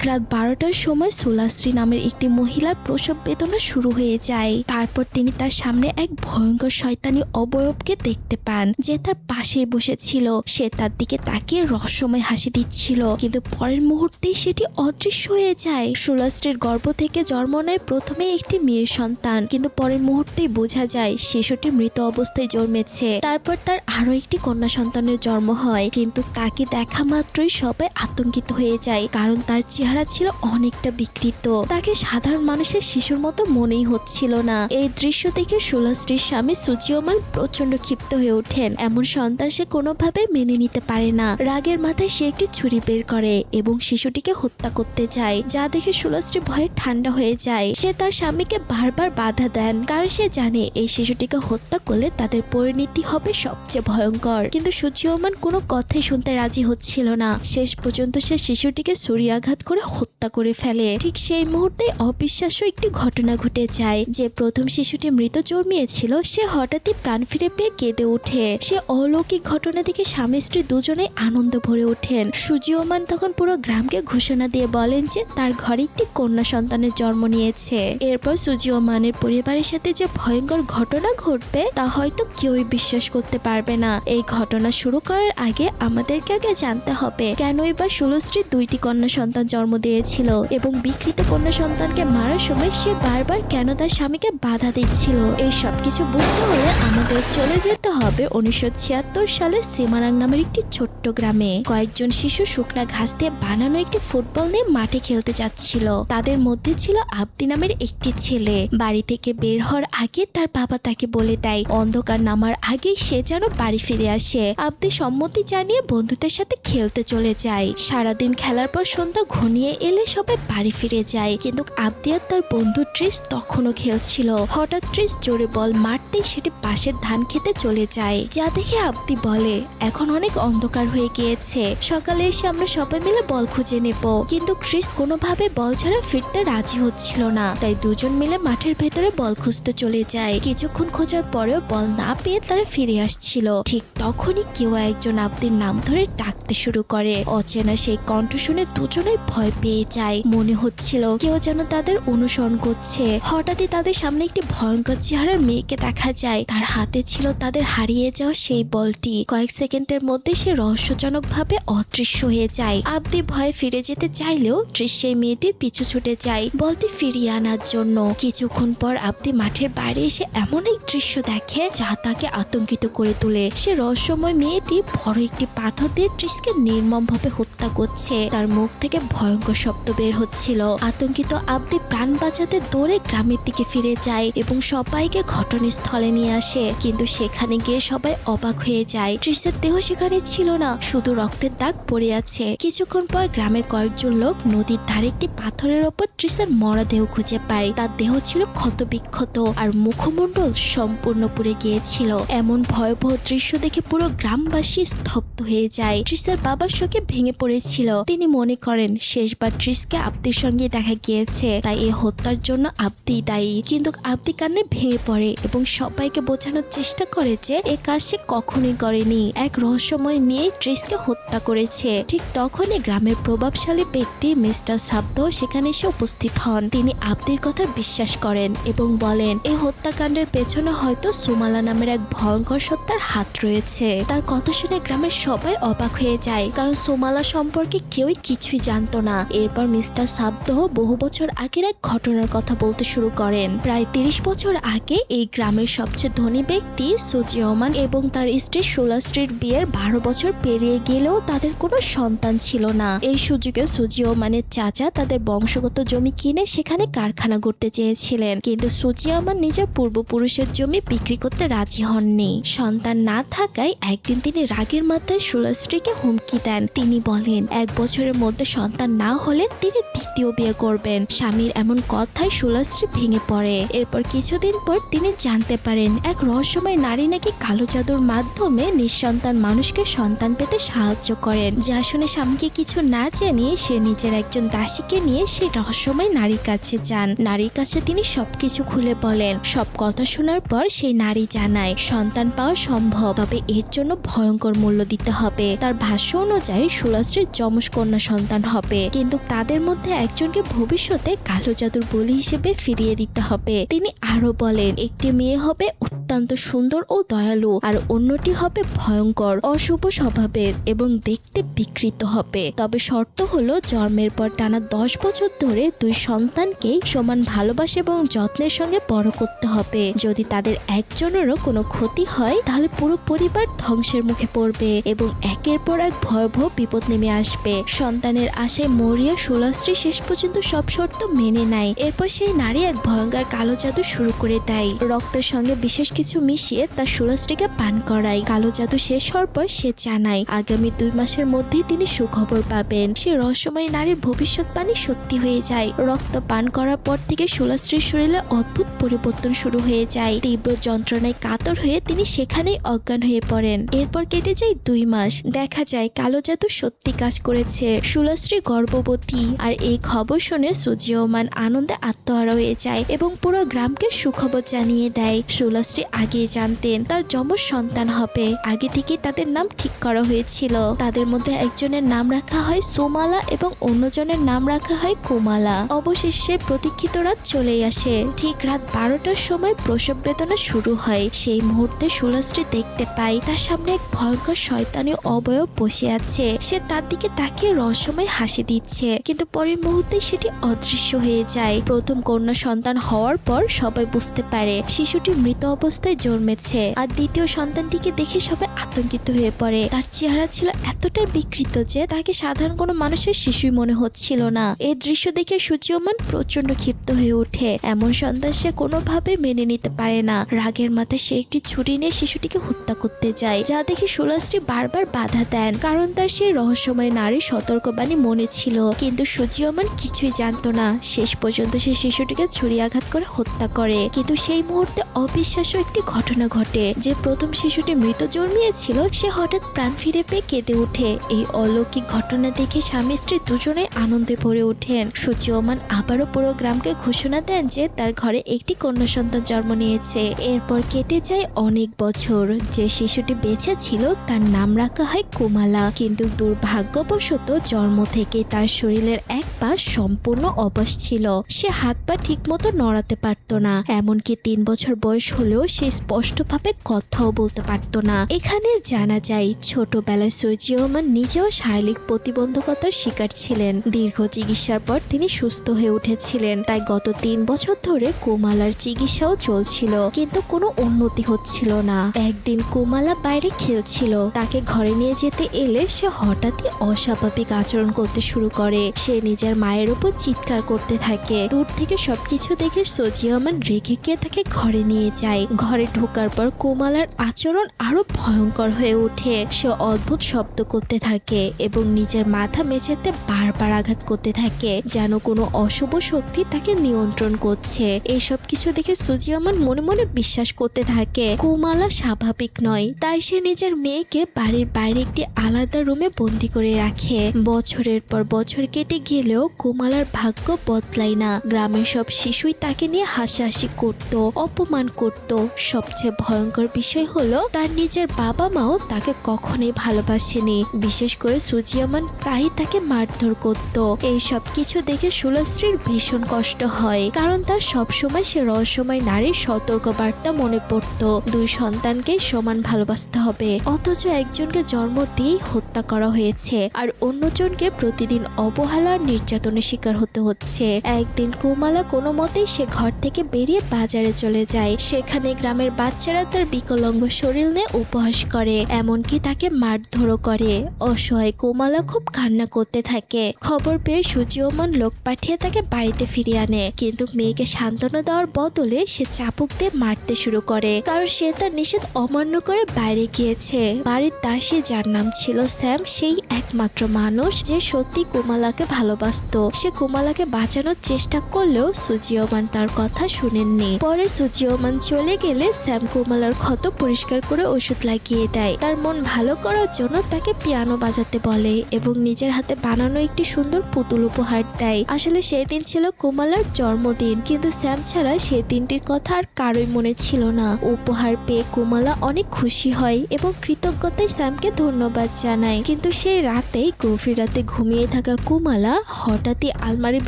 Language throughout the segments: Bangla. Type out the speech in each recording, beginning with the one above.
রাত 12টার সময় সুলাশ্রী নামের একটি মহিলার প্রসব বেদনা শুরু হয়ে যায়। তারপর তিনি তার সামনে এক ভয়ঙ্কর শয়তানি অবয়বকে দেখতে পান যে তার পাশেই বসেছিল। সে তার দিকে তাকিয়ে রহস্যময় হাসি দিচ্ছিল, কিন্তু পরের মুহূর্তেই সেটি অদৃশ্য হয়ে যায়। সুলাশ্রীর গর্ভ থেকে জন্ম নেয় প্রথমে একটি মেয়ের সন্তান, কিন্তু পরের মুহূর্তেই বোঝা যায় শিশুটি মৃত অবস্থায় জন্মেছে। তারপর তার আরো একটি কন্যা সন্তানের জন্ম হয়, কিন্তু তাকে দেখা মাত্রই সবাই আতঙ্কিত হয়ে যায়, কারণ তার চেহারা ছিল অনেকটা বিকৃত। তাকে সাধারণ মানুষের শিশুর মতো মনেই হচ্ছিল না। এই দৃশ্য দেখে সুলাশ্রীর স্বামী সুজিয়মান প্রচন্ড ক্ষিপ্ত হয়ে ওঠেন। এমন সন্তান সে কোনোভাবে মেনে নিতে পারে না। রাগের মাথায় সে একটি ছুরি বের করে এবং শিশুটিকে হত্যা করতে যায়, যা দেখে সুলাশ্রী ভয়ে ঠান্ডা হয়ে যায়। সে তার স্বামীকে বারবার বাধা দেন, কারণ সে জানে এই শিশুটিকে হত্যা করলে তাদের পরিণতি হবে সবচেয়ে ভয়ঙ্কর। কিন্তু সুজিয়মান কোনো কথাই শুনতে রাজি হচ্ছিল না। শেষ পর্যন্ত সে শিশুটিকে ছুরিয়াঘাত করে হত্যা করে ফেলে। ঠিক সেই মুহূর্তে অবিশ্বাস্য একটি ঘটনা ঘটে যায় যে প্রথম শিশুটি মৃত জন্মিয়েছিল সে হঠাৎই প্রাণ ফিরে পেয়ে কেঁদে ওঠে। সে অলৌকিক ঘটনা দেখে স্বামী স্ত্রী দুজনেই আনন্দ ভরে ওঠেন। সুজিয়মান তখন পুরো গ্রামকে ঘোষণা দিয়ে বলেন যে তার ঘরে একটি কন্যা সন্তানের জন্ম নিয়েছে। এরপর সুজিয়মানের পরিবারের সাথে যে ভয়ঙ্কর ঘটনা ঘটবে তা হয়তো কেউই বিশ্বাস করতে পারবে না। এই ঘটনা শুরু করার আগে আমাদেরকে আগে জানতে হবে কেনই বা সুলশ্রী দুইটি কন্যা সন্তান জন্ম দিয়েছিল এবং বিকৃত কন্যা সন্তানকে মারার সময় সে বারবার কেন তার স্বামীকে বাধা দিচ্ছিল। এই সবকিছু বুঝতে হলে আমাদের চলে যেতে হবে 1976 সালে সিমারাং নামের একটি ছোট্ট গ্রামে। কয়েকজন শিশু শুকনা ঘাস দিয়ে বানানো একটি ফুটবল নিয়ে মাঠে খেলতে যাচ্ছিল। তাদের মধ্যে ছিল আব্দি নামের একটি ছেলে। বাড়ি থেকে বের হওয়ার আগে তার বাবা তাকে বলে দেয় অন্ধকার নামার আগে সে যেন বাড়ি ফিরে আসে। আব্দি সম্মতি জানিয়ে বন্ধুদের সাথে খেলতে চলে যায়। সারাদিন খেলার পর সন্ধ্যা ঘনিয়ে এলে সবাই বাড়ি ফিরে যায়, কিন্তু আব্দি আর তার বন্ধু ট্রিস তখনও খেলছিল। হঠাৎ ট্রিস জোরে বল মারতেই সেটি পাশের ধান খেতে চলে যায়, যা দেখে আব্দি বলে এখন অনেক অন্ধকার হয়ে গিয়েছে, সকালে এসে আমরা সবাই মিলে বল খুঁজে নেব। কিন্তু ট্রিস কোনোভাবে বল ছাড়া ফিরতে রাজি হচ্ছিল না, তাই দুজন মিলে মাঠের ভেতরে বল খুঁজতে চলে যায়। কিছুক্ষণ খোঁজার পরেও বল না পেয়ে তারা ফিরে আসছিল। ঠিক তখনই কেউ একজন আব্দির নাম ধরে ডাকতে শুরু করে। অচেনা সেই কণ্ঠ শুনে দুজনেই ভয় পেয়ে যায়। মনে হচ্ছিল কেউ যেন তাদের অনুসরণ করছে। হঠাৎই তাদের সামনে একটি ভয়ঙ্কর চেহারার মেয়েকে দেখা যায়। তার হাতে ছিল তাদের হারিয়ে যাওয়া সেই বলটি। কয়েক সেকেন্ডের মধ্যে সে রহস্যজনক ভাবে অদৃশ্য হয়ে যায়। আব্দি ভয়ে ফিরে যেতে চাইলেও ট্রিস সেই মেয়েটির পিছু ছুটে যায় বলটি ফিরিয়ে আনার জন্য। কিছুক্ষণ পর আব্দি মাঠের বাইরে এসে এমন এক দৃশ্য দেখে যা তাকে আতঙ্কিত করে তোলে। সে রহস্যময় মেয়েটি বড় একটি পাথর দিয়ে ট্রিসকে নির্মম ভাবে হত্যা করছে। তার মুখ থেকে ভয়ঙ্কর শব্দ বের হচ্ছিল। আতঙ্কিত আব্দি প্রাণ বাঁচাতে দৌড়ে গ্রামের দিকে ফিরে যায় এবং সবাইকে ঘটনাস্থলে নিয়ে আসে, কিন্তু সেখানে গিয়ে সবাই অবাক হয়ে যায়। ট্রিসের দেহ সেখানে ছিল না, শুধু রক্তের দাগ পড়ে আছে। কিছুক্ষণ পর গ্রামের কয়েকজন লোক নদীর ধারে একটি পাথরের ওপর ট্রিসের মরা দেহ খুঁজে পায়। তার দেহ ছিল ক্ষত বিক্ষত আর মুখমণ্ডল সম্পূর্ণ পুড়ে গিয়েছিল। এমন ভয়াবহ দৃশ্য দেখে পুরো গ্রামবাসী স্তব্ধ হয়ে যায়। ট্রিসের বাবার শোকে ভেঙে পড়েছিল। তিনি মনে করেন শেষবার ট্রিসকে আব্দির সঙ্গে দেখা গিয়েছে, তাই এই হত্যার জন্য আব্দি দায়ী। কিন্তু আব্দি কান্নে ভেঙে পড়ে এবং সবাইকে বোঝানোর চেষ্টা করে যে এ কাজ সে কখনোই করেনি। এক রহস্যময় মেয়ে ট্রিসকে হত্যা করেছে। ঠিক তখনই গ্রামের প্রভাবশালী ব্যক্তি মিস্টার সাবদো সেখানে এসে উপস্থিত হন। তিনি আব্দির কথা বিশ্বাস করেন এবং বলেন এই হত্যাকাণ্ডের পেছনে হয়তো সুমালা নামের এক ভয়ঙ্কর সত্তার হাত রয়েছে। তার কথা শুনে গ্রামের সবাই অবাক হয়ে যায়, কারণ সুমালা সম্পর্কে কেউই কিছুই জানতো না। এরপর মিস্টার সাবদো বহু বছর আগের এক ঘটনার কথা বলতে শুরু করেন। প্রায় 30 বছর আগে এই গ্রামের সবচেয়ে ধনী ব্যক্তি সুজিয়মান এবং তার স্ত্রী সুলাশ্রীর বিয়ের 12 বছর পেরিয়ে গেলেও তাদের কোনো সন্তান ছিল না। এই সুযোগে সুজিয়মানের চাচা তাদের বংশগত জমি কিনে সেখানে কারখানা করতে চেয়েছিলেন, কিন্তু সুজিয়মান নিজের পূর্বপুরুষের জমি বিক্রি করতে রাজি হননি। সন্তান না থাকায় একদিন তিনি রাগের মাথায় সুলাশ্রীকে হুমকি দেন। তিনি বলেন 1 বছরের মধ্যে সন্তান না হলে তিনি দ্বিতীয় বিয়ে করবেন। স্বামীর এমন কথায় সুলাশ্রী ভেঙে পড়ে। এরপর কিছুদিন পর তিনি জানতে পারেন এক রহস্যময় নারী নাকি কালো জাদুর মাধ্যমে নিঃসন্তান মানুষকে সন্তান পেতে সাহায্য করেন। যা শুনে স্বামীকে কিছু না জানিয়ে সে নিজের একজন দাসীকে নিয়ে সেই রহস্যময় নারীর কাছে যান। নারীর কাছে তিনি সবকিছু খুলে বলেন। সব কথা শোনার পর সেই নারী জানায় সন্তান পাওয়া সম্ভব, তবে এর জন্য ভয়ঙ্কর মূল্য দিতে হবে। তার ভাষ্য অনুযায়ী সুলাশ্রীর যমজ কন্যা সন্তান হবে, কিন্তু তা তাদের মধ্যে একজনকে ভবিষ্যতে কালো জাদুর বলি হিসেবে ফিরিয়ে দিতে হবে। তিনি আরো বলেন, একটি মেয়ে হবে অত্যন্ত সুন্দর ও দয়ালু, আর অন্যটি হবে ভয়ঙ্কর, অশুভ স্বভাবের এবং দেখতে বিকৃত হবে। তবে শর্ত হলো জন্মের পর টানা 10 বছর ধরে দুই সন্তানকে সমান ভালোবাসা এবং যত্নের সঙ্গে বড় করতে হবে। যদি তাদের একজনেরও কোনো ক্ষতি হয় তাহলে পুরো পরিবার ধ্বংসের মুখে পড়বে এবং একের পর এক ভয়াবহ বিপদ নেমে আসবে। সন্তানের আশায় মরিয়া সুলাস্ত্রী শেষ পর্যন্ত সব শর্ত মেনে নেয়। এরপর সেই নারী এক ভয়ঙ্কর কালো জাদু শুরু করে দেয়। রক্তের সঙ্গে বিশেষ কিছু মিশিয়ে তার সুলাস্ত্রীকে পান করায়। কালো জাদু শেষ হওয়ার পর সে জানায় আগামী 2 মাসের মধ্যেই তিনি সুখবর পাবেন। সে রহস্যময় নারীর ভবিষ্যৎবাণী সত্যি হয়ে যায়। রক্ত পান করার পর থেকে সুলাস্ত্রীর শরীরে অদ্ভুত পরিবর্তন শুরু হয়ে যায়। তীব্র যন্ত্রণায় কাতর হয়ে তিনি সেখানেই অজ্ঞান হয়ে পড়েন। এরপর কেটে যায় 2 মাস। দেখা যায় কালো জাদু সত্যি কাজ করেছে। সুলাস্ত্রী গর্ভবতী, আর এই খবর শুনে সুজিয়মান আনন্দে আত্মহারা হয়ে যায় এবং পুরো গ্রামকে সুখবর জানিয়ে দেয়। সুলাস্ত্রী আগেই জানতেন তার যমজ সন্তান হবে। আগে থেকে তাদের নাম ঠিক করা হয়েছিল। তাদের মধ্যে একজনের নাম রাখা হয় সোমালা এবং অন্যজনের নাম রাখা হয় কোমালা। অবশেষে প্রতীক্ষিত রাত চলেই আসে। ঠিক রাত 12টার সময় প্রসব বেদনা শুরু হয়। সেই মুহূর্তে সুলাস্ত্রী দেখতে পায় তার সামনে এক ভয়ঙ্কর শয়তানি অবয়ব বসে আছে। সে তার দিকে তাকিয়ে রহস্যময় হাসি দিচ্ছে, কিন্তু পরের মুহূর্তে সেটি অদৃশ্য হয়ে যায়। প্রথম কন্যা সন্তান হওয়ার পর সবাই বুঝতে পারে শিশুটি মৃত অবস্থায় জন্মেছে, আর দ্বিতীয় সন্তানটিকে দেখে সবাই আতঙ্কিত হয়ে পড়ে। তার চেহারা ছিল এতটাই বিকৃত যে তাকে সাধারণ কোনো মানুষের শিশুই মনে হচ্ছিল না। এই দৃশ্য দেখে সুজিয়মান প্রচন্ড ক্ষিপ্ত হয়ে ওঠে। এমন সন্তান সে কোনোভাবে মেনে নিতে পারে না। রাগের মাথায় সে একটি ছুরি নিয়ে শিশুটিকে হত্যা করতে যায়, যা দেখে সুলাস্ত্রী বারবার বাধা দেন, কারণ তার সেই রহস্যময় নারীর সতর্কবাণী মনে ছিল। কিন্তু সুজিয়মান কিছুই জানতো না। শেষ পর্যন্ত সে শিশুটিকে ছুরি আঘাত করে হত্যা করে। কিন্তু সেই মুহূর্তে অবিশ্বাস্য একটি ঘটনা ঘটে। যে প্রথম শিশুটি মৃত জন্মিয়েছিল সে হঠাৎ প্রাণ ফিরে পেয়ে কেঁদে ওঠে। এই অলৌকিক ঘটনা দেখে স্বামী স্ত্রী দুজনেই আনন্দে ভরে ওঠেন। সুজিয়মান আবারও পুরো গ্রামকে ঘোষণা দেন যে তার ঘরে একটি কন্যা সন্তান জন্ম নিয়েছে। এরপর কেটে যায় অনেক বছর। যে শিশুটি বেঁচে ছিল তার নাম রাখা হয় কোমালা, কিন্তু দুর্ভাগ্যবশত জন্ম থেকে তার শরীরের এক পা সম্পূর্ণ অবশ ছিল। সে হাত পা ঠিক মতো নড়াতে পারত না। এমনকি 3 বছর বয়স হলেও সে স্পষ্টভাবে কথাও বলতে পারত না। এখানে জানা যায় ছোটবেলায় সুজিয়মান নিজেও শারীরিক প্রতিবন্ধকতার শিকার ছিলেন। দীর্ঘ চিকিৎসার পর তিনি সুস্থ হয়ে উঠেছিলেন। তাই গত 3 বছর ধরে কোমালার চিকিৎসাও চলছিল, কিন্তু কোনো উন্নতি হচ্ছিল না। একদিন কোমালা বাইরে খেলছিল। তাকে ঘরে নিয়ে যেতে এলে সে হঠাৎই অস্বাভাবিক আচরণ করতে শুরু করে। সে নিজের মায়ের উপর চিৎকার করতে থাকে। দূর থেকে সবকিছু দেখে সুজিয়মান রেগে গিয়ে তাকে ঘরে নিয়ে যায়। ঘরে ঢোকার পর কোমালার আচরণ আরো ভয়ঙ্কর হয়ে ওঠে। সে অদ্ভুত শব্দ করতে থাকে এবং নিজের মাথা মেঝেতে বারবার আঘাত করতে থাকে, যেন কোনো অশুভ শক্তি তাকে নিয়ন্ত্রণ করছে। এইসব কিছু দেখে সুজিয়মান মনে মনে বিশ্বাস করতে থাকে কোমালা স্বাভাবিক নয়। তাই সে নিজের মেয়েকে বাড়ির বাইরে একটি আলাদা রুমে বন্দি করে রাখে। বছরের পর বছর কেটে গেলেও কোমালার ভাগ্য বদলায় না। গ্রামের সব শিশুই তাকে নিয়ে হাসাহাসি করত, অপমান করত। সবচেয়ে ভয়ঙ্কর বিষয় হলো তার নিজের বাবা মাও তাকে কখনোই ভালোবাসেনি। বিশেষ করে সুজিয়মান প্রায়ই তাকে মারধর করত। এই সব কিছু দেখে সুলাস্ত্রীর ভীষণ কষ্ট হয়, কারণ তার সবসময় সে রহস্যময় নারীর সতর্ক বার্তা মনে পড়ত। 2 সন্তানকে সমান ভালোবাসতে হবে, অথচ একজনকে জন্ম দিয়েই হত্যা করা হয়েছে, আর অন্যজনকে প্রতিদিন অবহেলা আর নির্যাতনের শিকার হতে হচ্ছে। একদিন কোমালা কোনো মতেই সে ঘর থেকে বেরিয়ে বাজারে চলে যায়। সেখানে গ্রামের বাচ্চারা তার বিকলাঙ্গ শরীর নিয়ে উপহাস করে, এমনকি তাকে মারধরও করে। অসহায় কোমালা খুব কান্না করতে থাকে। খবর পেয়ে সুজিয়মান লোক পাঠিয়ে তাকে বাড়িতে ফিরিয়ে আনে, কিন্তু মেয়েকে সান্ত্বনা দেওয়ার বদলে সে চাবুক দিয়ে মারতে শুরু করে, কারণ সে তার নিষেধ অমান্য করে বাইরে গিয়েছে। বাড়ির দাসী যার নাম ছিল স্যাম সেই একমাত্র মানুষ যে সত্যি কোমালাকে ভালোবাসতো। সে কোমালাকে বাঁচানোর চেষ্টা করলেও সুজিয়মান তার কথা শুনেননি। পরে সুজিয়মান চলে গেলে স্যাম কোমালার ক্ষত পরিষ্কার করে ওষুধ লাগিয়ে দেয়। তার মন ভালো করার জন্য তাকে পিয়ানো বাজাতে বলে এবং নিজের হাতে বানানো একটি সুন্দর পুতুল উপহার দেয়। আসলে সেই দিন ছিল কোমালার জন্মদিন, কিন্তু স্যাম ছাড়া সেই দিনটির কথা আর কারোই মনে ছিল না। উপহার পেয়ে কোমালা অনেক খুশি হয় এবং কৃতজ্ঞতায় স্যামকে ধন্যবাদ জানায়। কিন্তু সেই রাতেই গভীর রাতে ঘুমিয়ে থাকা কোমালা হঠাৎই আলমারির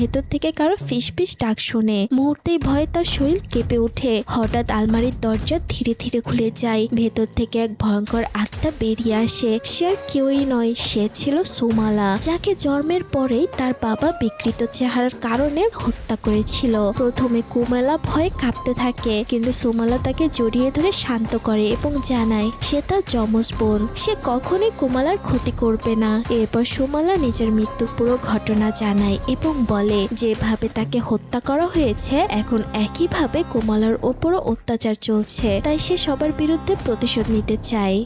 ভেতর থেকে কারো ফিসফিস ডাক শুনে মুহূর্তেই ভয়ে তার শরীর কেঁপে ওঠে। হঠাৎ আলমারির দরজা ধীরে ধীরে খুলে যায়। ভেতর থেকে এক ভয়ঙ্কর আত্মা বেরিয়ে আসে। সে আর কেউই নয়, সে ছিল সোমালা, যাকে জন্মের পরেই তার বাবা বিকৃত চেহারার কারণে হত্যা করেছিল। প্রথমে কোমালা ভয়ে কাঁপতে থাকে, কিন্তু সোমালা তাকে জড়িয়ে ধরে শান্ত করে এবং জানায় সে তার যমজ বোন, সে কখনোই কোমালার ক্ষতি করবে না। এরপর সোমালা নিজের মৃত্যুর পুরো ঘটনা জানায় এবং বলে যেভাবে তাকে হত্যা করা হয়েছে এখন একইভাবে কোমালার ওপরও অত্যাচার চলছে, তাই সে সবার বিরুদ্ধে প্রতিশোধ নিতে চায়।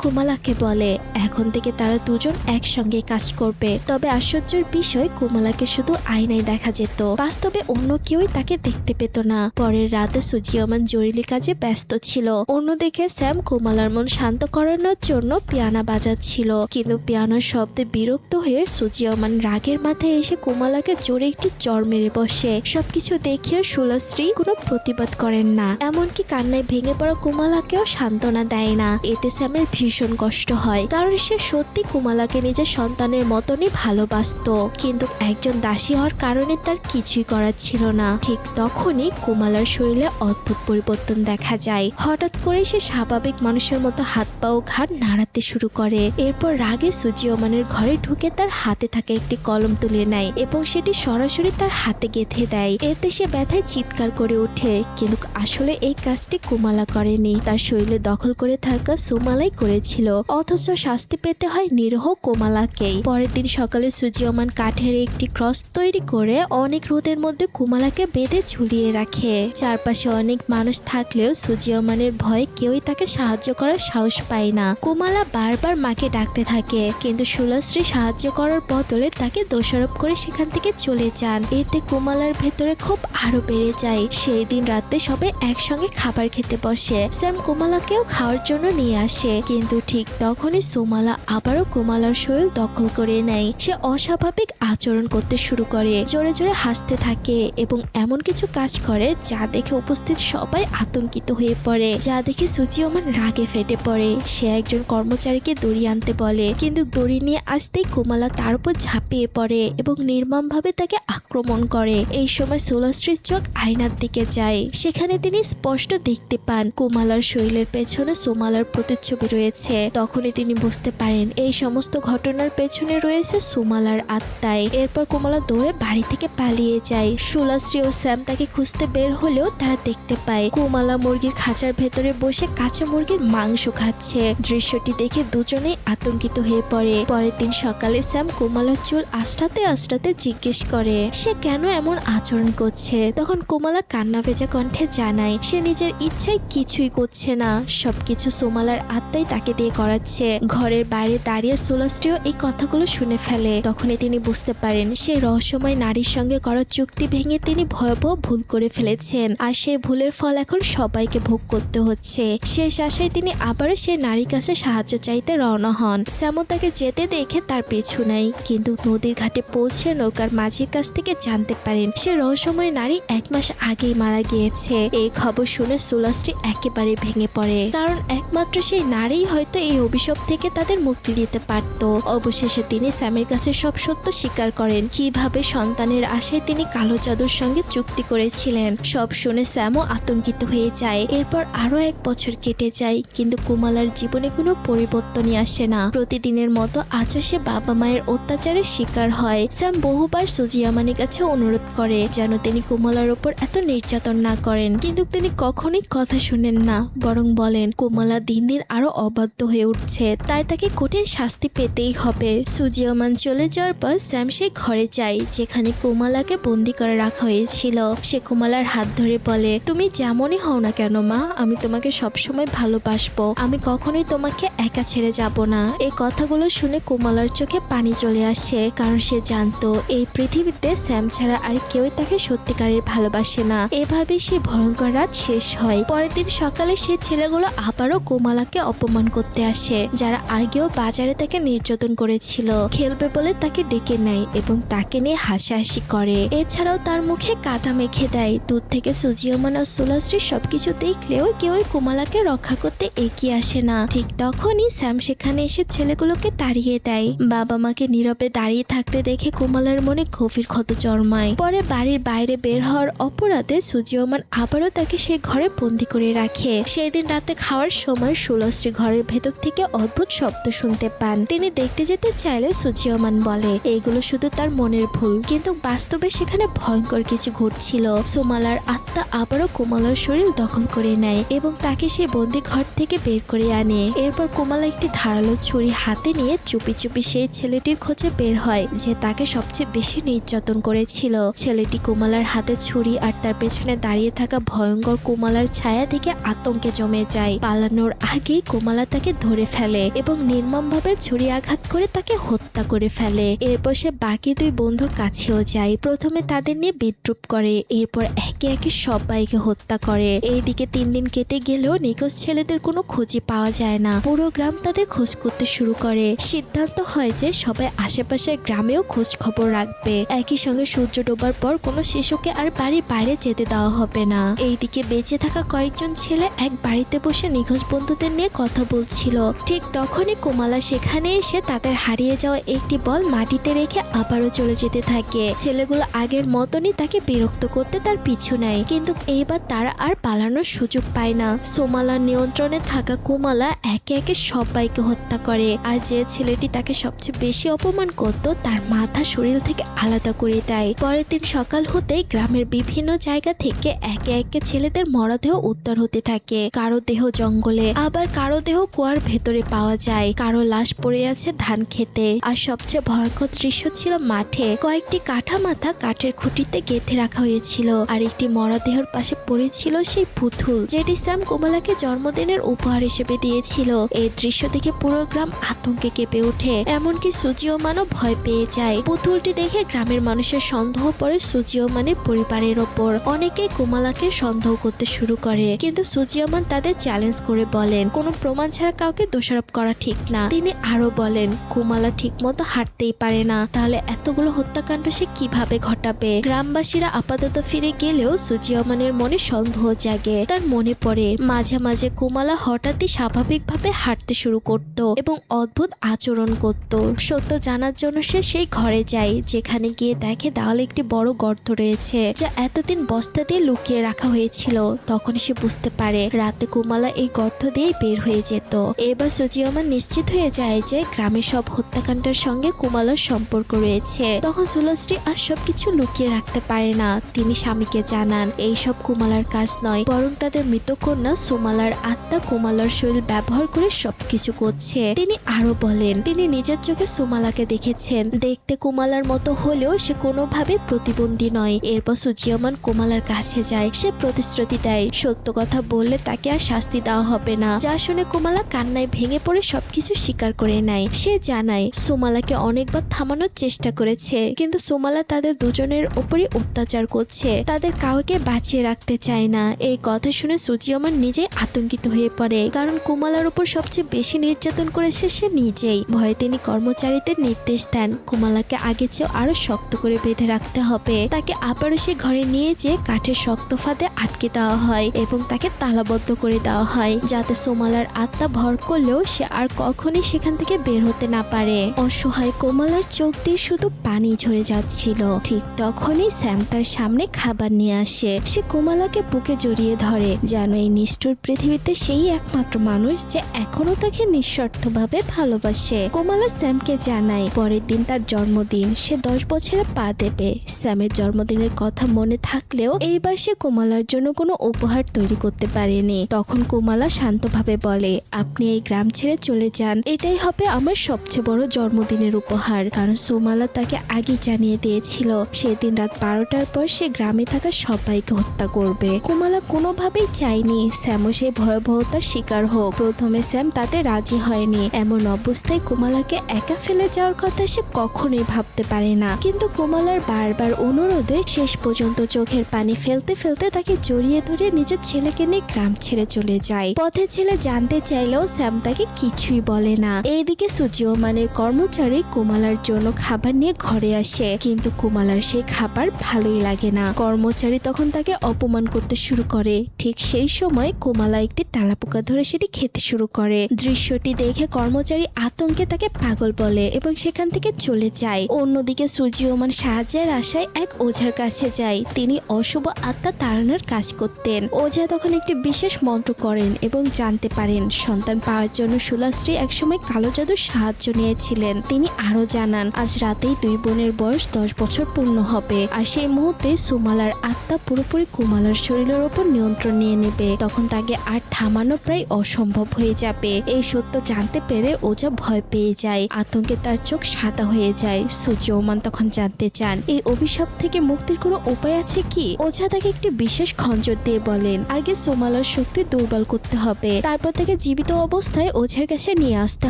কোমালাকে বলে এখন থেকে তারা দুজন একসঙ্গে কাজ করবে। তবে আশ্চর্যের বিষয়, কোমালাকে শুধু আয়নায় দেখা যেত, বাস্তবে অন্য কেউই তাকে দেখতে পেত না। পরের রাতে সুজিয়মান জরুরি কাজে ব্যস্ত ছিল। অন্যদিকে স্যাম কোমালার মন শান্ত করানোর জন্য পিয়ানো বাজাচ্ছিল, কিন্তু পিয়ানোর শব্দে বিরক্ত হয়ে সুজিয়মান রাগের মাথায় এসে কোমালাকে জোরে একটি চড় মেরে বসে। সবকিছু দেখিয়ে সুলাস্ত্রী কোনো প্রতিবাদ করেন না, এমনকি কান্নায় ভেঙে পড়া কোমালাকেও সান্ত্বনা দেয় না। এতে স্যামের ভীষণ কষ্ট হয়, কারণ সে সত্যি কোমালাকে নিজের সন্তানের মতনই ভালোবাসতো, কিন্তু একজন দাসী হওয়ার কারণে তার কিছুই করার ছিল না। ঠিক তখনই কোমালার শরীরে অদ্ভুত পরিবর্তন দেখা যায়। হঠাৎ করে সে স্বাভাবিক মানুষের মতো হাত পা ও ঘাড় নাড়াতে শুরু করে। এরপর রাগে সুজিয়মানের ঘরে ঢুকে তার হাতে থাকা একটি কলম তুলে নেয় এবং সেটি সরাসরি তার হাতে গেঁথে দেয়। এতে সে ব্যথায় চিৎকার করে ওঠে, কিন্তু আসলে এই কাজটি কোমালা করেনি, তার শরীরে দখল করে থাকা সোমালাই করেছিল। অথচ শাস্তি পেতে হয় নিরীহ কোমালাকেই। পরের দিন সকালে সুজিয়মান কাঠের একটি ক্রস তৈরি করে অনেক রোদের মধ্যে কোমালাকে বেঁধে ঝুলিয়ে রাখে। চারপাশে অনেক মানুষ থাকলেও সুজিয়মানের ভয়ে কেউই তাকে সাহায্য করার সাহস পায় না। কোমালা বারবার মাকে ডাকতে থাকে, কিন্তু সুলাস্ত্রী সাহায্য করার বদলে তাকে দোষারোপ করে সেখান থেকে চলে যান। এতে কোমালার ভেতরে ক্ষোভ আরো বেড়ে যায়। সেই দিন রাতে সবাই একসঙ্গে খাবার খেতে বসে। স্যাম কোমালাকেও খাওয়ার জন্য নিয়ে আসে, কিন্তু ঠিক তখনই সোমালা আবারও কোমালার শরীর দখল করে নেয়। সে অস্বাভাবিক আচরণ করতে শুরু করে, জোরে জোরে হাসতে থাকে এবং এমন কিছু কাজ করে যা দেখে উপস্থিত সবাই আতঙ্কিত হয়ে পড়ে। যা দেখে সুজিয়মান রাগে ফেটে পড়ে। সে একজন কর্মচারীকে দড়ি আনতে বলে, কিন্তু দড়ি নিয়ে আসতেই কোমালা তার উপর ঝাঁপিয়ে পড়ে এবং নির্মমভাবে তাকে আক্রমণ করে। এই সময় সুলাস্ত্রীর চোখ আয়নার দিকে যায়। সেখানে তিনি স্পষ্ট দেখতে পান কোমালার শরীরের পেছনে সোমালার প্রতিচ্ছবি রয়েছে। তখনই তিনি বুঝতে পারেন এই সমস্ত ঘটনার পেছনে রয়েছে সোমালার আত্মায়। এরপর কোমালা দৌড়ে বাড়ি থেকে পালিয়ে যায়। সুলাস্ত্রী ও স্যাম তাকে খুঁজতে বের হলেও তারা দেখতে পায় কোমালা মুরগির খাঁচার ভেতরে বসে কাঁচা মুরগির মাংস খাচ্ছে। দৃশ্যটি দেখে দুজনেই আতঙ্কিত হয়ে পড়ে। পরের দিন সকালে স্যাম কোমালার চুল আঁচড়াতে আঁচড়াতে জিজ্ঞেস করে সে কেন এমন আচরণ করছে। তখন কোমালা কান্না ভেজা কণ্ঠে জানায় সে নিজের ইচ্ছায় কিছুই করছে না, সবকিছু সোমালার আত্মাই তাকে দিয়ে করাচ্ছে। ঘরের বাইরে দাঁড়িয়ে সুলাস্ত্রীও এই কথাগুলো শুনে ফেলে। তখনই তিনি বুঝতে পারেন সেই রহস্যময় নারীর সঙ্গে করা চুক্তি ভেঙে তিনি ভয়াবহ ভুল করে ফেলেছেন, আর সেই ভুলের ফল এখন সবাইকে ভোগ করতে হচ্ছে। শেষ আশায় তিনি আবারও সেই নারীর কাছে সাহায্য চাইতে রওনা হন। স্যামও তাকে যেতে দেখে তার পিছু নেয়, কিন্তু নদীর ঘাটে পৌঁছে নৌকার মাঝির কাছ থেকে জানতে পারেন সে রহস্যময় নারী 1 মাস আগেই মারা গিয়েছে। এই খবর শুনে সুলাস্ত্রী একেবারে ভেঙে পড়ে, কারণ একমাত্র সেই নারীই হয়তো এই অভিশাপ থেকে তাদের মুক্তি দিতে পারত। অবশেষে তিনি স্যামের কাছে সব সত্য স্বীকার করেন, কিভাবে সন্তানের আশায় তিনি কালো জাদুর সঙ্গে চুক্তি করেছিলেন। সব শুনে স্যামও আতঙ্কিত হয়ে যায়। এরপর আরো 1 বছর কেটে যায়, কিন্তু কোমালার জীবনে কোনো পরিবর্তনই আসে না। প্রতিদিনের মতো আজও সে বাবা মায়ের অত্যাচারের শিকার হয়। স্যাম বহুবার সুজিয়ামানের কাছে অনুরোধ করে যেন তিনি কোমালার উপর এত নির্যাতন না করেন, কিন্তু তিনি কখনোই কথা শুনেন না, বরং বলেন কোমালা দিন দিন আরো অবাধ্য হয়ে উঠছে, তাই তাকে কঠিন শাস্তি পেতেই হবে। সুজিয়ামান চলে যাওয়ার পর স্যাম সেই ঘরে যায় যেখানে কোমালাকে বন্দি করে রাখা হয়েছিল। সে কোমালার হাত ধরে বলে তুমি যেমনই হও না কেন মা, আমি তোমাকে সবসময় ভালোবাসবো, আমি কখনোই তোমাকে একা ছেড়ে যাব না। এই কথাগুলো শুনে কোমালার চোখে পানি চলে আসে, কারণ সে জানতো এই পৃথিবীতে স্যাম ছাড়া আর কেউ তাকে সত্যিকারের ভালোবাসে না। এভাবে সে ভয়ঙ্কর রাত শেষ হয়। পরের দিন সকালে সে ছেলেগুলো আবারও কোমালাকে অপমান করতে আসে, যারা আগেও বাজারে তাকে নির্যাতন করেছিল। খেলবে বলে তাকে ডেকে নেয় এবং তাকে নিয়ে হাসাহাসি করে। এছাড়াও তার মুখে কাদা মেখে দেয়। দূর থেকে সুজিয়মান আর সুলাস্ত্রী সবকিছু দেখলেও কেউই কোমালাকে রক্ষা করতে এগিয়ে আসে না। ঠিক তখনই স্যাম সেখানে এসে ছেলেগুলোকে তাড়িয়ে দেয়। বাবা মাকে নীরবে দাঁড়িয়ে দাঁড়িয়ে থাকতে দেখে কোমলার মনে গভীর ক্ষত জন্মায়। পরে বাড়ির বাইরে বের হওয়ার অপরাধে সুজিয়মান আবারও তাকে সেই ঘরে বন্দি করে রাখে। সেই দিন রাতে খাওয়ার সময় সুলশ্রী ঘরের ভেতর থেকে অদ্ভুত শব্দ শুনতে পান। তিনি দেখতে যেতে চাইলে সুজিয়মান বলে এইগুলো শুধু তার মনের ভুল, কিন্তু বাস্তবে সেখানে ভয়ঙ্কর কিছু ঘটছিল। সোমালার আত্মা আবারও কোমলার শরীর দখল করে নেয় এবং তাকে সেই বন্দি ঘর থেকে বের করে আনে। এরপর কোমলা একটি ধারালো ছুরি হাতে নিয়ে চুপি চুপি সেই ছেলেটির খোঁজে বের হয় যে তাকে সবচেয়ে বেশি নির্যাতন করেছিল। ছেলেটি কোমলার হাতে ছুরি আর তার পেছনে দাঁড়িয়ে থাকা ভয়ঙ্কর কোমলার ছায়া থেকে আতঙ্কে জমে যায়। পালানোর আগেই কোমলা তাকে ধরে ফেলে এবং নির্মমভাবে ছুরি আঘাত করে তাকে হত্যা করে ফেলে। এরপর সে বাকি দুই বন্ধুর কাছেও যায়। প্রথমে তাদের নিয়ে বিদ্রুপ করে, এরপর একে একে সবাইকে হত্যা করে। এইদিকে 3 দিন কেটে গেলেও নিখোঁজ ছেলেদের কোনো খোঁজই পাওয়া যায় না। পুরো গ্রাম তাদের খোঁজ করতে শুরু করে। সিদ্ধান্ত হয় যে সবাই আশেপাশের গ্রামেও খোঁজ খবর রাখবে। একই সঙ্গে সূর্য ডোবার পর কোনো শিশুকে আর বাড়ির বাইরে যেতে দেওয়া হবে না। এইদিকে বেঁচে থাকা কয়েকজন ছেলে এক বাড়িতে বসে নিখোঁজ বন্ধুদের নিয়ে কথা বলছিল। ঠিক তখনই কোমলা সেখানে এসে তাদের হারিয়ে যাওয়া একটি বল মাটিতে রেখে আবারও চলে যেতে থাকে। ছেলেগুলো আগের মতনই তাকে বিরক্ত করতে তার পিছু নেয়, কিন্তু এইবার তারা আর পালানোর সুযোগ পায় না। সোমালার নিয়ন্ত্রণে থাকা কোমলা একে একে সবাইকে হত্যা করে। আর যে ছেলেটি তাকে সবচেয়ে বেশি অপমান করত তার মাথা শরীর থেকে আলাদা করে দেয়। পরের দিন সকাল হতেই গ্রামের বিভিন্ন জায়গা থেকে একে একে ছেলেদের মরদেহ উদ্ধার হতে থাকে। কারো দেহ জঙ্গলে, আবার কারো দেহ কুয়ার ভেতরে পাওয়া যায়, কারো লাশ পড়ে আছে ধান খেতে। আর সবচেয়ে ভয়ঙ্কর দৃশ্য ছিল মাঠে কয়েকটি কাঠা মাথা কাঠের খুঁটিতে গেঁথে রাখা হয়েছিল, আর একটি মরদেহের পাশে পড়েছিল সেই পুতুল যেটি স্যাম কোমলাকে জন্মদিনের উপহার হিসেবে দিয়েছিল। এই দৃশ্য দেখে পুরো গ্রাম আতঙ্কে কেঁপে ওঠে, এমনকি সুজিয়মানও ভয় পেয়ে যায়। পুতুলটি দেখে গ্রামের মানুষের সন্দেহ পড়ে সুজিয়মানের পরিবারের ওপর। অনেকেই কোমলাকে সন্দেহ করতে শুরু করে, কিন্তু সুজিয়মান তাদের চ্যালেঞ্জ করে বলেন কোনো প্রমাণ ছাড়া কাউকে দোষারোপ করা ঠিক না। তিনি আরো বলেন কোমলা ঠিক মতো হাঁটতেই পারে না, তাহলে এতগুলো হত্যাকাণ্ড সে কিভাবে ঘটাবে। গ্রামবাসীরা আপাতত ফিরে গেলেও সুজিয়মানের মনে সন্দেহ জাগে। তার মনে পড়ে মাঝে মাঝে কোমলা হঠাৎই স্বাভাবিকভাবে হাঁটতে শুরু করত এবং অদ্ভুত আচরণ করত। সত্য জানার জন্য সে সেই ঘরে যায়, যেখানে গিয়ে দেখে দেওয়ালে একটি বড় গর্ত রয়েছে যা এতদিন বস্তা দিয়ে লুকিয়ে রাখা হয়েছিল। তখন সে বুঝতে পারে রাতে কোমলা এই গর্ত দিয়েই বের হয়ে যেত। এবার সুজিয়মান নিশ্চিত হয়ে যায় যে গ্রামের সব হত্যাকাণ্ডের সঙ্গে কোমলার সম্পর্ক রয়েছে। তখন সুলশ্রী আর সবকিছু লুকিয়ে রাখতে পারে না। তিনি স্বামীকে জানান এইসব কোমলার কাজ নয়, বরং তাদের মৃত কন্যা সোমালার আত্মা কোমলার শরীর ব্যবহার করে সবকিছু করছে। তিনি আরো বলেন তিনি নিজের চোখে সোমালাকে দেখেছেন, দেখতে কোমলার মতো হলেও সে কোনোভাবে প্রতিবন্ধী নয়। এরপর সুজিয়মান কোমলার কাছে যায়। সে প্রতিশ্রুতি দেয় সত্য কথা বললে তাকে আর শাস্তি দেওয়া হবে না। যা শুনে কোমলা কান্নায় ভেঙে পড়ে সবকিছু স্বীকার করে নেয়। সে জানায় সোমালাকে অনেকবার থামানোর চেষ্টা করেছে, কিন্তু সোমালা তাদের দুজনের উপরই অত্যাচার করছে, তাদের কাউকে বাঁচিয়ে রাখতে চায় না। এই কথা শুনে সুজিয়মান নিজেই আতঙ্কিত হয়ে পড়ে, কারণ কোমলার উপর সবচেয়ে বেশি নির্যাতন করেছে সে নিজেই। ভয়ে তিনি কর্মচারীদের নির্দেশ দেন কোমলাকে আগে চেয়ে আরো শক্ত করে বেঁধে রাখতে হবে। তাকে আবারও সে ঘরে নিয়ে যেয়ে কাঠের শক্ত ফাঁদে আটকে দেওয়া হয় এবং তাকে তালাবদ্ধ করে দেওয়া হয়, যাতে সোমালার আত্মা ভর করলেও সে আর কখনই সেখান থেকে বের হতে না পারে। অসহায় কোমলার চোখ দিয়ে শুধু পানি ঝরে যাচ্ছিল। ঠিক তখনই স্যাম তার সামনে খাবার নিয়ে আসে। সে কোমলাকে বুকে জড়িয়ে ধরে, যেন এই নিষ্ঠুর পৃথিবীতে সেই একমাত্র মানুষ যে এখনো তাকে নিঃস্বার্থভাবে ভালোবাসে। কোমলা স্যামকে জানায় পরের দিন তার জন্মদিন, সে 10 বছরে পা দেবে। স্যামের জন্মদিনের কথা মনে থাকলেও এইবার সে কোমলার জন্য কোনো উপহার তৈরি করতে পারেনি। তখন কোমলা শান্তভাবে বলে আপনি এই গ্রাম ছেড়ে চলে যান, এটাই হবে আমার সবচেয়ে বড় জন্মদিনের উপহার। কারণ সোমালা তাকে আগে জানিয়ে দিয়েছিল সেদিন রাত 12টার পর সে গ্রামে থাকা সবাইকে হত্যা করবে। কোমলা কোনোভাবেই চায়নি স্যামও সেই ভয়াবহতার শিকার হোক। প্রথমে স্যাম তাতে রাজি হয়নি। এমন অবস্থায় কোমলাকে একা ফেলে যাওয়ার কথা সে কখনোই ভাবতে পারে না, কিন্তু কোমলার বারবার অনুরোধে শেষ পর্যন্ত চোখের পানি ফেলতে ফেলতে তাকে জড়িয়ে ধরে নিজের ছেলেকে নিয়ে গ্রাম ছেড়ে চলে যায়। পথে ছেলে জানতে চাইলেও স্যাম তাকে কিছুই বলে না। এইদিকে সুজিয়মানের কর্মচারী কোমলার জন্য খাবার নিয়ে ঘরে আসে, কিন্তু কোমলার সেই খাবার ভালোই লাগে না। কর্মচারী তখন তাকে অপমান করতে শুরু করে। ঠিক সেই সময় কোমলা একটি তেলাপোকা ধরে সেটি খেতে শুরু করে। দৃশ্যটি দেখে কর্মচারী আতঙ্কে তাকে পাগল বলে এবং সেখান থেকে চলে যায়। অন্যদিকে সুজিওমান সাহায্যের আশায় এক ওঝার কাছে যায়। তিনি অশুভ আত্মা তাড়ানোর কাজ করতেন। ওঝা তখন একটি বিশেষ মন্ত্র করেন এবং জানতে পারেন সন্তান পাওয়ার জন্য সুলাশ্রী একসময় কালো জাদুর সাহায্য নিয়েছিলেন। তিনি আরো জানান আজ রাতেই দুই বোনের বয়স 10 বছর পূর্ণ হবে, আর সেই মুহূর্তে সুমালার আত্মা পুরোপুরি কুমালার শরীরের ওপর নিয়ন্ত্রণ নিয়ে নেবে। তখন তাকে আর থামানো প্রায় অসম্ভব হয়ে যাবে। এই সত্য জানতে পেরে ওঝা ভয় পেয়ে যায়। আতঙ্কে তার চোখ সাদা হয়ে যায়। সুজিওমান তখন জানতে চান এই অভিশাপ থেকে মুক্তির কোনো উপায় আছে কি। ওঝা তাকে একটি বিশেষ খঞ্জর দিয়ে বলেন আগে সুমালার শক্তি দুর্বল করতে হবে, তারপর তাকে জীবিত অবস্থায় ওঝার কাছে নিয়ে আসতে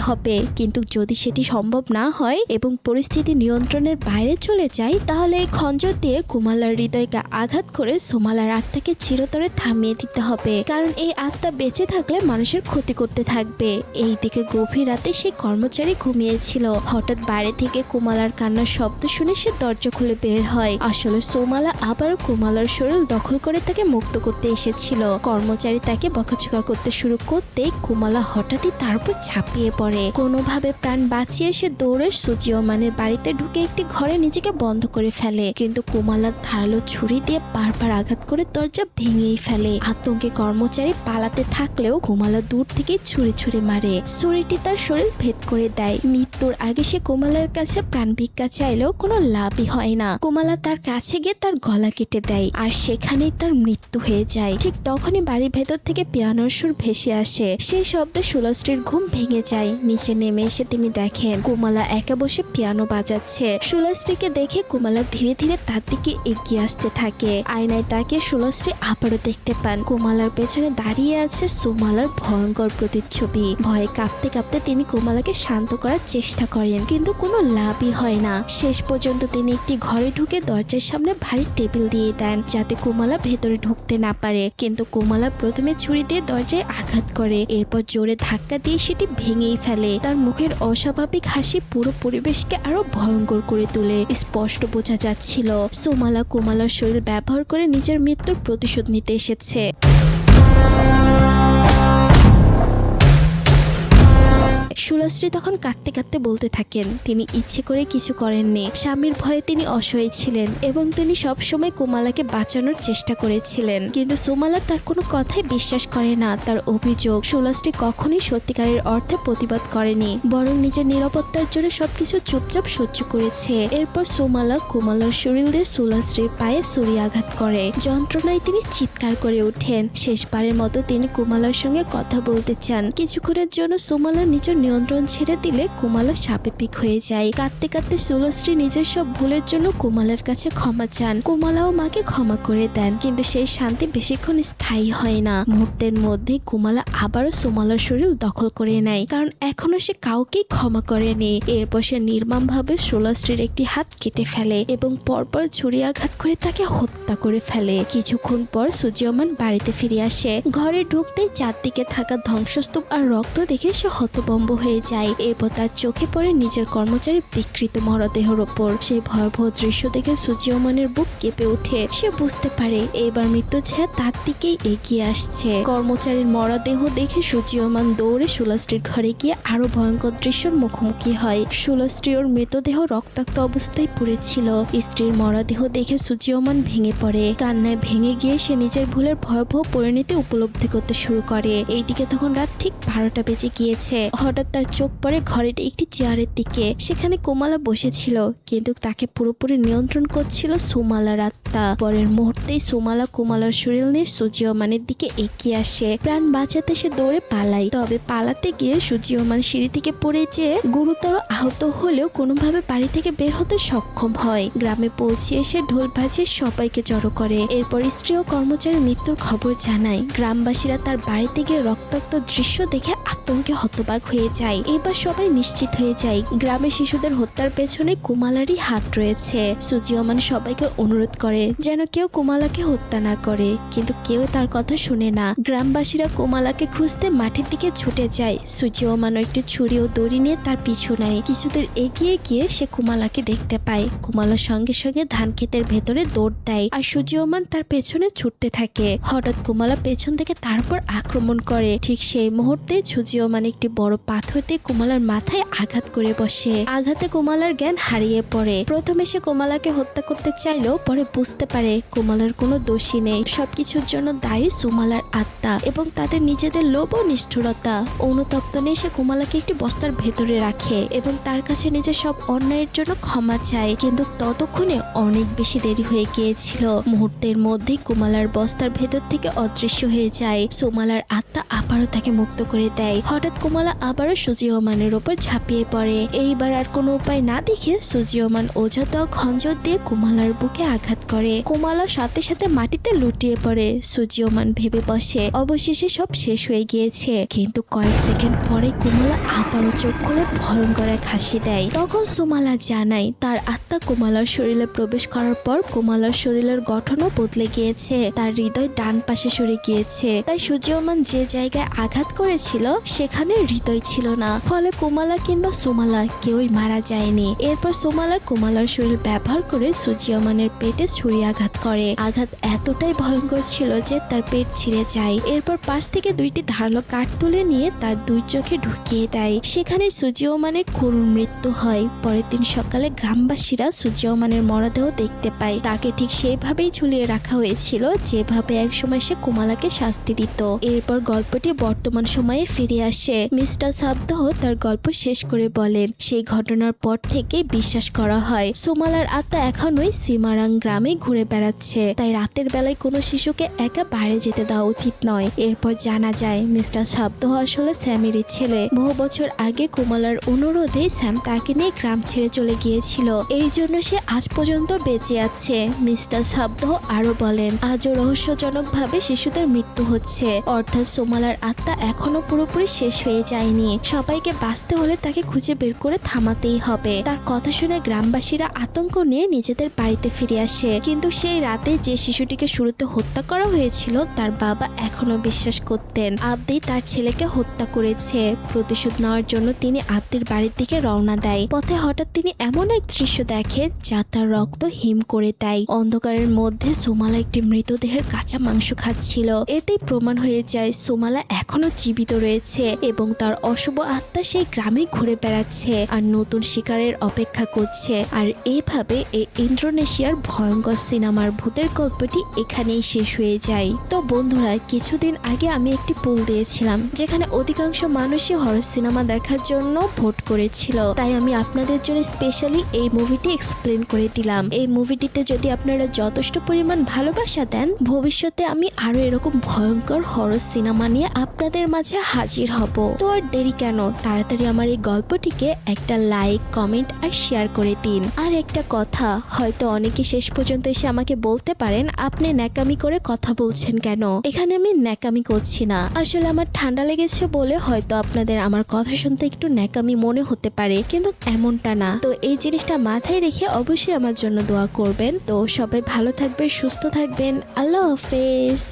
হবে। কিন্তু যদি সেটি সম্ভব না হয় এবং পরিস্থিতি নিয়ন্ত্রণের বাইরে চলে যায়, তাহলে এই খঞ্জর দিয়ে কুমালার হৃদয়কে আঘাত করে সুমালার আত্মাকে চিরতরে থামিয়ে দিতে হবে, কারণ এই আত্মা বেঁচে থাকলে মানুষের ক্ষতি করতে থাকবে। এইদিকে গভীর রাতে সেই কর্মচারী ঘুমিয়েছিল। হঠাৎ বাইরে থেকে কুমালার কান্নার শব্দ শুনে সে দরজা খুলে বের হয়। আসলে সুমালা আবারও কুমালার শরীর দখল করে তাকে মুক্ত করতে এসেছিল। কর্মচারী তাকে বকাঝকা করতে শুরু করতেই কুমালা হঠাৎই তার উপর ঝাঁপিয়ে পড়ে। কোনোভাবে প্রাণ বাঁচিয়ে সে দৌড়ে সুজিওমানের বাড়িতে ঢুকে একটি ঘরে নিজেকে বন্ধ করে ফেলে, কিন্তু কুমালার ধারালো ছুরি দিয়ে বারবার আঘাত করে দরজা ভেঙেই ফেলে। আতঙ্কে কর্মচারী পালাতে থাকলেও কুমালা দূর থেকে ছুরি ছুরি মারে। ছুরিটি তার শরীর ভেদ করে দেয়। মৃত্যুর আগে সে কুমালার কাছে প্রাণ ভিক্ষা চাইলেও কোনো লাভই হয় না। কুমালা তার কাছে গিয়ে তার গলা কেটে দেয়, আর সেখানেই তার মৃত্যু হয়ে যায়। ঠিক তখনই বাড়ির ভেতর থেকে পিয়ানোর সুর ভেসে আসে। সেই শব্দে সুলশ্রীর ঘুম ভেঙে যায়। নিচে নেমে এসে তিনি দেখেন কুমালা একা বসে পিয়ানো বাজাচ্ছে। সুলশ্রীকে দেখে কুমালা ধীরে ধীরে তার দিকে এগিয়ে আসতে থাকে। আয়নায় তাকে সুলশ্রী আবারও দেখতে পান কুমালার পেছনে দাঁড়িয়ে আছে সুমালার ভয়ঙ্কর প্রতিচ্ছবি। ভয়ে কাঁপতে কাঁপতে তিনি কুমালাকে শান্ত করার চেষ্টা করেন, কিন্তু কোনো লাভই হয় না। শেষ পর্যন্ত তিনি একটি ঘরে ঢুকে দরজার সামনে ভারী টেবিল দিয়ে দেন যাতে কুমালা ভেতরে ঢুকতে না পারে। কিন্তু কুমালা প্রথমে ছুরি দিয়ে দরজায় আঘাত করে, এরপর জোরে ধাক্কা দিয়ে সেটি ভেঙেই ফেলে। তার মুখের অস্বাভাবিক হাসি পুরো পরিবেশকে আরো ভয়ঙ্কর করে তোলে। স্পষ্ট বোঝা যাচ্ছিল সুমালা কুমালার শরীর ব্যবহার করে নিজের মৃত্যুর প্রতিশোধ নিতে এসেছে। সুলশ্রী তখন কাঁদতে কাঁদতে বলতে থাকেন তিনি ইচ্ছে করে কিছু করেননি। স্বামীর ভয়ে তিনি অসহায় ছিলেন এবং তিনি সবসময় কুমালাকে বাঁচানোর চেষ্টা করেছিলেন, কিন্তু সুমালা তার কোনো কথাই বিশ্বাস করে না। তার অভিযোগ সুলশ্রী কখনোই সত্যিকারের অর্থে প্রতিবাদ করেনি, বরং নিজের নিরাপত্তার জন্য সবকিছু চুপচাপ সহ্য করেছে। এরপর সুমালা কুমালার শরীর দিয়ে সুলশ্রীর পায়ে ছুরি আঘাত করে। যন্ত্রণায় তিনি চিৎকার করে ওঠেন। শেষবারের মতো তিনি কুমালার সঙ্গে কথা বলতে চান। কিছুক্ষণের জন্য সুমালা নিজের নিয়ন্ত্রণ ছেড়ে দিলে কুমালা স্বাভাবিক হয়ে যায়। কাঁদতে কাঁদতে সুলশ্রী নিজের সব ভুলের জন্য কুমালার কাছে ক্ষমা চান। কুমালাও মাকে ক্ষমা করে দেন, কিন্তু সেই শান্তি বেশিক্ষণ স্থায়ী হয় না। মুহূর্তের মধ্যে কুমালা আবারও সুমালার শরীর দখল করে নেয়, কারণ এখনো সে কাউকেই ক্ষমা করেনি। এরপর সে নির্মমভাবে সুলশ্রীর একটি হাত কেটে ফেলে এবং পরপর ছুরি আঘাত করে তাকে হত্যা করে ফেলে। কিছুক্ষণ পর সুজিওমান বাড়িতে ফিরে আসে। ঘরে ঢুকতেই চারদিকে থাকা ধ্বংসস্তূপ আর রক্ত দেখে সে হতভম্ব হয়ে যায়। এরপর তার চোখে পড়ে নিজের কর্মচারীর বিকৃত মরদেহের ওপর। সেই ভয়াবহ দৃশ্য দেখে সুজিওমানের বুক কেঁপে ওঠে। সে বুঝতে পারে এবার মৃত্যু ছায়া তার দিকেই এগিয়ে আসছে। কর্মচারীর মরদেহ দেখে সুজিওমান দৌড়ে সুলশ্রীর ঘরে গিয়ে আরো ভয়ঙ্কর দৃশ্যের মুখোমুখি হয়। সুলশ্রী ওর মৃতদেহ রক্তাক্ত অবস্থায় পড়েছিল। স্ত্রীর মরদেহ দেখে সুজিওমান ভেঙে পড়ে। কান্নায় ভেঙে গিয়ে সে নিজের ভুলের ভয়াবহ পরিণতি উপলব্ধি করতে শুরু করে। এইদিকে তখন রাত ঠিক 12টা বেজে গিয়েছে। হঠাৎ তার চোখ পড়ে ঘরের একটি চেয়ারের দিকে। সেখানে কুমালা বসেছিল, কিন্তু তাকে পুরোপুরি নিয়ন্ত্রণ করছিল সুমালার আত্মা। পরের মুহূর্তেই সুমালা কুমালার শরীর নিয়ে সুজিওমানের দিকে এগিয়ে আসে। প্রাণ বাঁচাতে সে দৌড়ে পালায়, তবে পালাতে গিয়ে সুজিওমান সিঁড়ি থেকে পড়ে যেয়ে গুরুতর আহত হলেও কোনোভাবে বাড়ি থেকে বের হতে সক্ষম হয়। গ্রামে পৌঁছে এসে ঢোল বাজিয়ে সবাইকে জড়ো করে। এরপর স্ত্রী ও কর্মচারীর মৃত্যুর খবর জানায়। গ্রামবাসীরা তার বাড়িতে গিয়ে রক্তাক্ত দৃশ্য দেখে আতঙ্কে হতবাক হয়ে যায়। এবার সবাই নিশ্চিত হয়ে যায় গ্রামের শিশুদের হত্যার পেছনে কুমালারই হাত রয়েছে। সুজিওমান সবাইকে অনুরোধ করে যেন কেউ কুমালাকে হত্যা না করে, কিন্তু কেউ তার কথা শুনে না। গ্রামবাসীরা কুমালাকে খুঁজতে মাঠের দিকে ছুটে যায়। সুজিওমানও একটি ছুরি ও দড়ি নিয়ে তার পিছু নেয়। কিছুদের এগিয়ে গিয়ে সে কুমালাকে দেখতে পায়। কুমালার সঙ্গে সঙ্গে ধান ক্ষেতের ভেতরে দৌড় দেয়, আর সুজিওমান তার পেছনে ছুটতে থাকে। হঠাৎ কুমালা পেছন থেকে তার উপর আক্রমণ করে। ঠিক সেই মুহূর্তে সুজিওমান একটি বড় পাথর হতে কোমালার মাথায় আঘাত করে বসে। আঘাতে কোমালার জ্ঞান হারিয়ে পড়ে। প্রথমে সে কোমালাকে হত্যা করতে চাইলেও পরে বুঝতে পারে কোমালার কোনো দোষী নেই, সবকিছুর জন্য দায়ী সোমালার আত্মা এবং তাদের নিজেদের লোভ ও নিষ্ঠুরতা। অনুতপ্ত নিয়ে সে কোমালাকে একটি বস্তার ভেতরে রাখে এবং তার কাছে নিজের সব অন্যায়ের জন্য ক্ষমা চায়। কিন্তু ততক্ষণে অনেক বেশি দেরি হয়ে গিয়েছিল। মুহূর্তের মধ্যেই কোমালার বস্তার ভেতর থেকে অদৃশ্য হয়ে যায়। সোমালার আত্মা আবারও তাকে মুক্ত করে দেয়। হঠাৎ কোমালা আবারও সুজিওমানের ওপর ঝাঁপিয়ে পড়ে। এইবার আর কোনো উপায় না দেখে সুজিওমান ওঝা দেওয়া খঞ্জর দিয়ে কোমালার বুকে আঘাত করে। কোমালা সাথে সাথে মাটিতে লুটিয়ে পড়ে। সুজিওমান ভেবে বসে অবশেষে সব শেষ হয়ে গিয়েছে। কিন্তু কয়েক সেকেন্ড পরে কোমালা আবারও চোখ খুলে ভয়ঙ্কর এক হাসি দেয়। তখন সোমালা জানায় তার আত্মা কোমালার শরীরে প্রবেশ করার পর কোমালার শরীরের গঠনও বদলে গিয়েছে। তার হৃদয় ডান পাশে সরে গিয়েছে। তাই সুজিওমান যে জায়গায় আঘাত করেছিল সেখানে হৃদয় ছিল না। ফলে কোমালা কিংবা সোমালা কেউই মারা যায়নি। এরপর সোমালা কোমালার শরীর ব্যবহার করে সুজিওমানের পেটে ছুরি আঘাত করে। আঘাত এতটাই ভয়ঙ্কর ছিল যে তার পেট ছিঁড়ে যায়। এরপর পাশ থেকে দুইটি ধারালো কাঠ তুলে নিয়ে তার দুই চোখে ঢুকিয়ে দেয়। সেখানে সুজিওমানের করুণ মৃত্যু হয়। পরের দিন সকালে গ্রামবাসীরা সুজিওমানের মরদেহ দেখতে পায়। তাকে ঠিক সেইভাবেই ঝুলিয়ে রাখা হয়েছিল যেভাবে একসময় সে কোমালাকে শাস্তি দিত। এরপর গল্পটি বর্তমান সময়ে ফিরে আসে। মিস্টার সাবদাহ তার গল্প শেষ করে বলেন, সেই ঘটনার পর থেকে বিশ্বাস করা হয় সোমালার আত্মা এখনোই সিমারাং গ্রামে ঘুরে বেড়াচ্ছে। তাই রাতের বেলায় কোনো শিশুকে একা বাইরে যেতে দেওয়া উচিত নয়। এরপর জানা যায় মিস্টার সাবদাহ আসলে স্যামেরই ছেলে। বহু বছর আগে কোমালার অনুরোধে স্যাম তাকে নিয়ে গ্রাম ছেড়ে চলে গিয়েছিল। এই জন্য সে আজ পর্যন্ত বেঁচে আছে। মিস্টার সাবদাহ আরো বলেন, আজও রহস্যজনকভাবে শিশুদের মৃত্যু হচ্ছে, অর্থাৎ সোমালার আত্মা এখনো পুরোপুরি শেষ হয়ে যায়নি। সবাইকে বাঁচতে হলে তাকে খুঁজে বের করে থামাতেই হবে। তার কথা শুনে গ্রামবাসীরা আতঙ্ক নিয়ে নিজেদের বাড়িতে ফিরে আসে। কিন্তু সেই রাতে যে শিশুটিকে শুরুতে হত্যা করা হয়েছিল তার বাবা এখনো বিশ্বাস করতেন আব্দি তার ছেলেকে হত্যা করেছে। প্রতিশোধ নেওয়ার জন্য তিনি আব্দির বাড়ির দিকে রওনা দেয়। পথে হঠাৎ তিনি এমন এক দৃশ্য দেখেন যা তার রক্ত হিম করে দেয়। অন্ধকারের মধ্যে সোমালা একটি মৃতদেহের কাঁচা মাংস খাচ্ছিল। এতেই প্রমাণ হয়ে যায় সোমালা এখনো জীবিত রয়েছে এবং তার অশুভ আত্মা সেই গ্রামে ঘুরে বেড়াচ্ছে আর নতুন শিকারের অপেক্ষা করছে। আর এইভাবে এই ইন্দোনেশিয়ার ভয়ঙ্কর সিনেমার ভূতের গল্পটি এখানেই শেষ হয়ে যায়। তো বন্ধুরা, কিছুদিন আগে আমি একটি পোল দিয়েছিলাম যেখানে অধিকাংশ মানুষই হরর সিনেমা দেখার জন্য ভোট করেছিল। তাই আমি আপনাদের জন্য স্পেশালি এই মুভিটি এক্সপ্লেন করে দিলাম। এই মুভিটিতে যদি আপনারা যথেষ্ট পরিমাণ ভালোবাসা দেন, ভবিষ্যতে আমি আরো এরকম ভয়ঙ্কর হরর সিনেমা নিয়ে আপনাদের মাঝে হাজির হব। তো আর দেরি কেন, তাড়াতাড়ি আমার এই গল্পটিকে একটা লাইক, কমেন্ট আর শেয়ার করে দিন। আর একটা কথা, হয়তো অনেকে শেষ পর্যন্ত এসে আমাকে বলতে পারেন আপনি ন্যাকামি করে কথা বলছেন কেন। এখানে আমি ন্যাকামি করছি না, আসলে আমার ঠান্ডা লেগেছে বলে হয়তো আপনাদের আমার কথা শুনতে একটু ন্যাকামি মনে হতে পারে, কিন্তু এমনটা না। তো এই জিনিসটা মাথায় রেখে অবশ্যই আমার জন্য দোয়া করবেন। তো সবাই ভালো থাকবেন, সুস্থ থাকবেন। আল্লাহ হাফেজ।